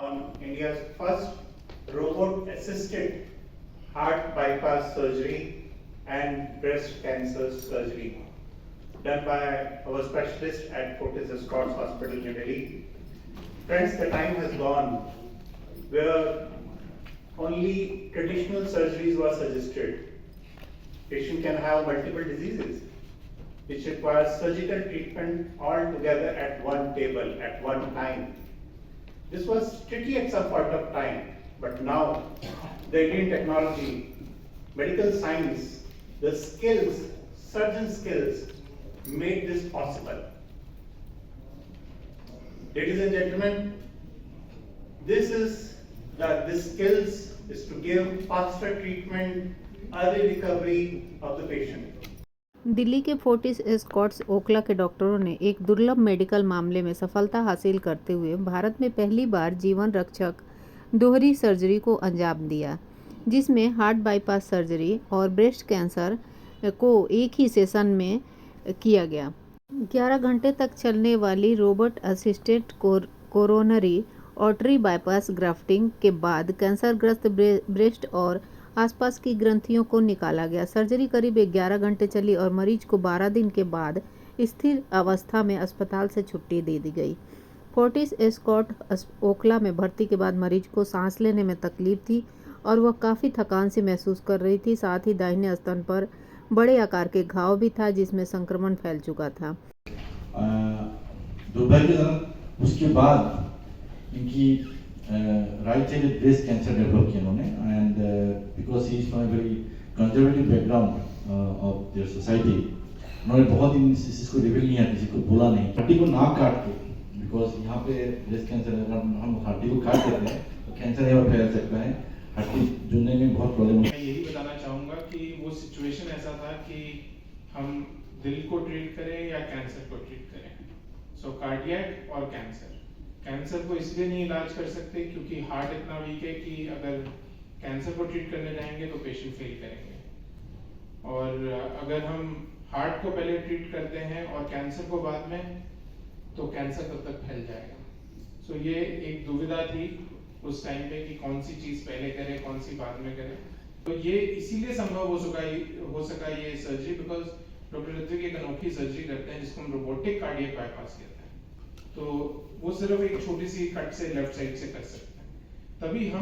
on India's first robot-assisted heart bypass surgery and breast cancer surgery done by our specialist at Fortis Escorts Hospital, New Delhi. Friends, the time has gone where only traditional surgeries were suggested. Patient can have multiple diseases which requires surgical treatment all together at one table at one time. This was tricky at some point of time, but now the Indian technology, medical science, the skills, surgeon skills made this possible. Ladies and gentlemen, this skills is to give faster treatment, early recovery of the patient. Delhi के Fortis Escorts Okhla के डॉक्टरों ने एक दुर्लभ medical मामले में सफलता हासिल करते हुए भारत में पहली बार जीवन रक्षक दोहरी सर्जरी को अंजाम दिया, जिसमें हार्ट बाईपास सर्जरी और ब्रेस्ट कैंसर को एक ही सेशन में किया गया। 11 घंटे तक चलने वाली robot assisted coronary artery bypass grafting के बाद कैंसरग्रस्त ब्रेस्ट और आसपास की ग्रंथियों को निकाला गया। सर्जरी करीब 11 घंटे चली और मरीज को 12 दिन के बाद स्थिर अवस्था में अस्पताल से छुट्टी दे दी गई। फोर्टिस एस्कॉर्ट ओखला में भर्ती के बाद मरीज को सांस लेने में तकलीफ थी और वह काफ़ी थकान सी महसूस कर रही थी। साथ ही दाहिने स्तन पर बड़े आकार के घाव भी था जिसमें संक्रमण फैल चुका था। दुर्भाग्यजनक उसके बाद इनकी right side breast cancer develop किया उन्होंने, and because he is from a very conservative background of their society, उन्होंने बहुत दिन इसको रिवील नहीं किया, किसी को बोला नहीं। हड्डी को ना काट के, बिकॉज यहाँ पे ब्रेस्ट कैंसर अगर हम हड्डी को काट देते हैं तो कैंसर यहाँ फैल सकता है, हड्डी जुड़ने में बहुत प्रॉब्लम होती है। मैं यही बताना चाहूँगा कि वो सिचुएशन ऐसा था कि हम दिल को ट्रीट करें या कैंसर को ट्रीट करें। सो कार्डियक और कैंसर को इसलिए नहीं इलाज कर सकते क्योंकि हार्ट इतना वीक है कि अगर कैंसर को ट्रीट करने जाएंगे तो पेशेंट फेल करेंगे, और अगर हम हार्ट को पहले ट्रीट करते हैं और कैंसर को बाद में, तो कैंसर तब तक फैल जाएगा। सो ये एक दुविधा थी उस टाइम पे कि कौन सी चीज पहले करें कौन सी बाद में करें। तो ये इसीलिए संभव हो सका ये सर्जरी, बिकॉज डॉक्टर ऋत्विक एक अनोखी सर्जरी करते हैं जिसको हम रोबोटिक कार्डियक बाईपास कहते हैं। तो वो सिर्फ एक छोटी सी कट से लेफ्ट साइड से कर सकते हैं, तभी हम